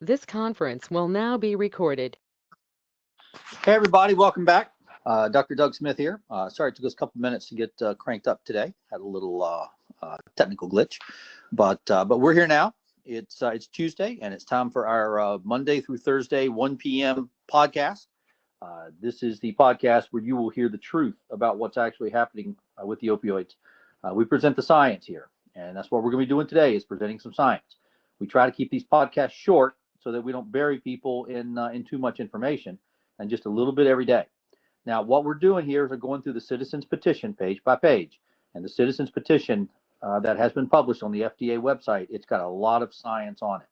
This conference will now be recorded. Hey, everybody, welcome back. Dr. Doug Smith here. Sorry it took us a couple minutes to get cranked up today. Had a little technical glitch, but we're here now. It's Tuesday, and it's time for our Monday through Thursday 1 p.m. podcast. This is the podcast where you will hear the truth about what's actually happening with the opioids. We present the science here, and that's what we're going to be doing today, is presenting some science. We try to keep these podcasts short so that we don't bury people in too much information, and just a little bit every day. Now, what we're doing here is we're going through the citizens petition page by page, and the citizens petition that has been published on the FDA website, it's got a lot of science on it.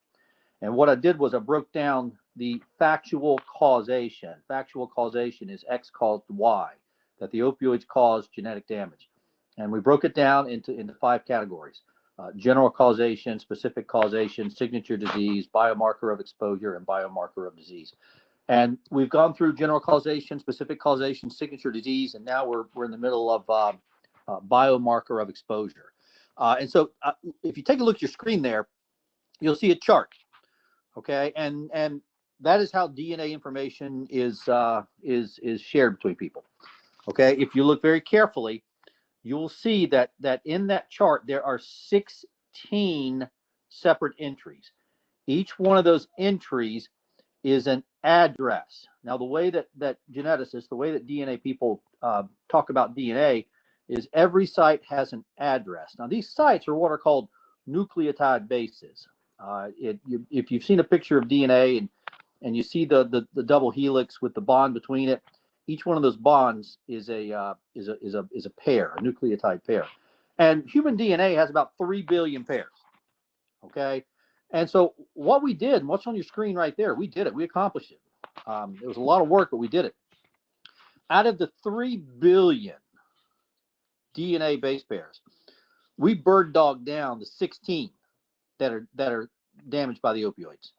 And what I did was I broke down the factual causation. Factual causation is X caused Y, that the opioids cause genetic damage. And we broke it down into 5 categories: general causation, specific causation, signature disease, biomarker of exposure, and biomarker of disease. And we've gone through general causation, specific causation, signature disease, and now we're in the middle of biomarker of exposure. And so if you take a look at your screen there, you'll see a chart. Okay, and that is how DNA information is shared between people. Okay, if you look very carefully, you will see that in that chart there are 16 separate entries. Each one of those entries is an address. Now, the way that geneticists, the way that DNA people talk about DNA is every site has an address. Now, these sites are what are called nucleotide bases. If you've seen a picture of DNA and you see the double helix with the bond between it, each one of those bonds is a pair, a nucleotide pair. And human DNA has about 3 billion pairs. Okay. And so what we did, and what's on your screen right there, we did it. We accomplished it. It was a lot of work, but we did it. Out of the 3 billion DNA base pairs, we bird dogged down the 16 that are damaged by the opioids.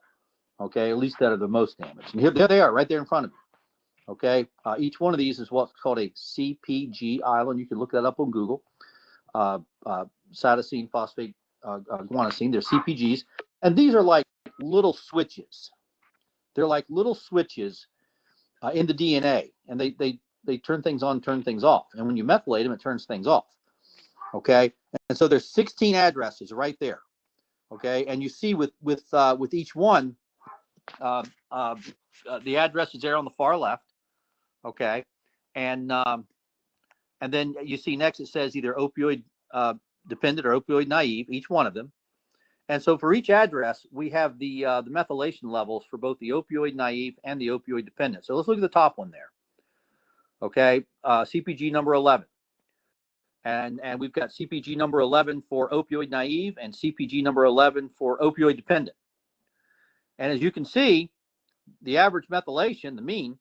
Okay, at least that are the most damaged. And here they are, right there in front of you. Okay, each one of these is what's called a CPG island. You can look that up on Google. Cytosine, phosphate, guanosine. They're CPGs. And these are like little switches. They're like little switches in the DNA, and they turn things on, turn things off. And when you methylate them, it turns things off. Okay, and so there's 16 addresses right there. Okay, and you see with each one, the address is there on the far left. Okay, and then you see next it says either opioid dependent or opioid naive, each one of them. And so for each address, we have the methylation levels for both the opioid naive and the opioid dependent. So let's look at the top one there. Okay, CPG number 11. And we've got CPG number 11 for opioid naive and CPG number 11 for opioid dependent. And as you can see, the average methylation, the mean,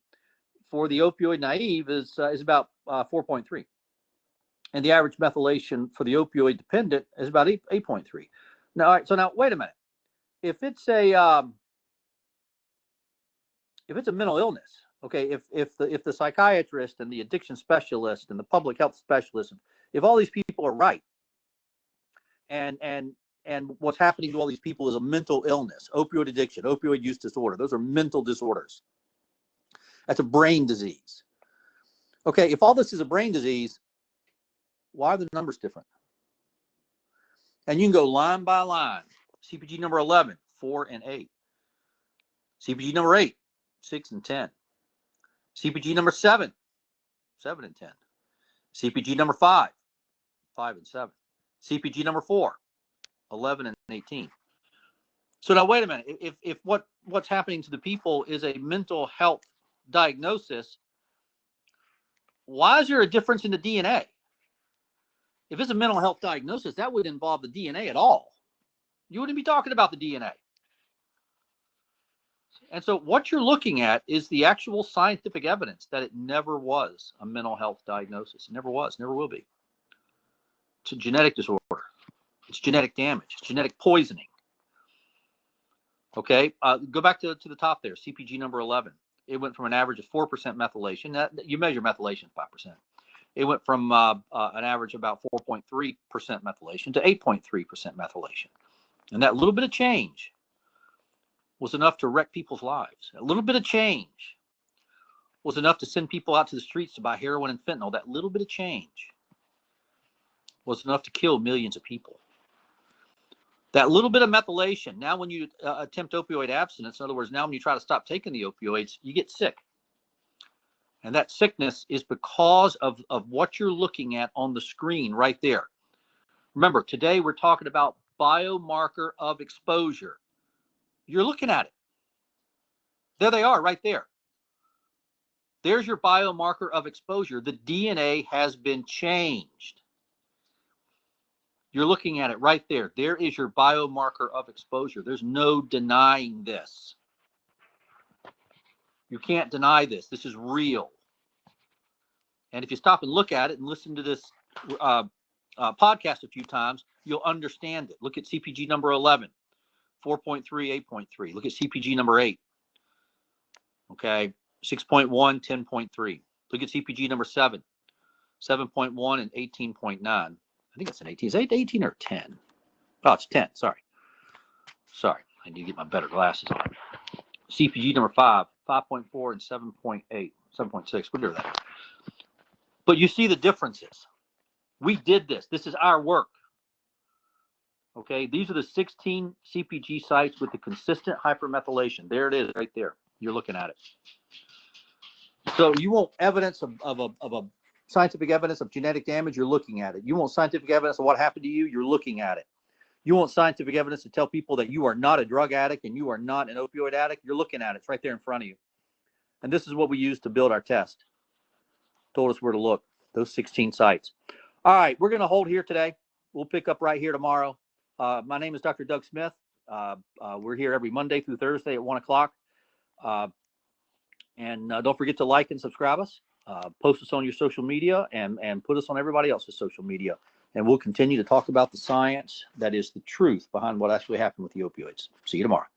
for the opioid naive is about 4.3. And the average methylation for the opioid dependent is about 8.3. Now, all right, so now wait a minute. If it's a mental illness, okay, if the psychiatrist and the addiction specialist and the public health specialist, if all these people are right, and what's happening to all these people is a mental illness, opioid addiction, opioid use disorder, those are mental disorders. That's a brain disease. Okay, if all this is a brain disease, why are the numbers different? And you can go line by line. CPG number 11, 4 and 8. CPG number 8, 6 and 10. CPG number 7, 7 and 10. CPG number 5, 5 and 7. CPG number 4, 11 and 18. So now wait a minute. If what's happening to the people is a mental health diagnosis, why is there a difference in the DNA? If it's a mental health diagnosis, that would involve the DNA at all. You wouldn't be talking about the DNA. And so what you're looking at is the actual scientific evidence that it never was a mental health diagnosis. It never was, never will be. It's a genetic disorder. It's genetic damage. It's genetic poisoning. Okay, go back to the top there, CPG number 11. It went from an average of 4% methylation. You measure methylation 5%. It went from an average of about 4.3% methylation to 8.3% methylation. And that little bit of change was enough to wreck people's lives. A little bit of change was enough to send people out to the streets to buy heroin and fentanyl. That little bit of change was enough to kill millions of people. That little bit of methylation, now when you attempt opioid abstinence, in other words, now when you try to stop taking the opioids, you get sick. And that sickness is because of what you're looking at on the screen right there. Remember, today we're talking about biomarker of exposure. You're looking at it. There they are right there. There's your biomarker of exposure. The DNA has been changed. You're looking at it right there. There is your biomarker of exposure. There's no denying this. You can't deny this. This is real. And if you stop and look at it and listen to this podcast a few times, you'll understand it. Look at CPG number 11, 4.3, 8.3. Look at CPG number 8. Okay, 6.1, 10.3. Look at CPG number 7, 7.1 and 18.9. I think it's an 18. Is it 18 or 10? Oh, it's 10. Sorry. I need to get my better glasses on. CPG number 5, 5.4 and 7.8, 7.6. Whatever that is. But you see the differences. We did this. This is our work. Okay, these are the 16 CPG sites with the consistent hypermethylation. There it is, right there. You're looking at it. So you want evidence of a scientific evidence of genetic damage, you're looking at it. You want scientific evidence of what happened to you, you're looking at it. You want scientific evidence to tell people that you are not a drug addict and you are not an opioid addict, you're looking at it. It's right there in front of you. And this is what we use to build our test. Told us where to look, those 16 sites. All right, we're going to hold here today. We'll pick up right here tomorrow. My name is Dr. Doug Smith. We're here every Monday through Thursday at 1 o'clock. And don't forget to like and subscribe us. Post us on your social media and put us on everybody else's social media. And we'll continue to talk about the science that is the truth behind what actually happened with the opioids. See you tomorrow.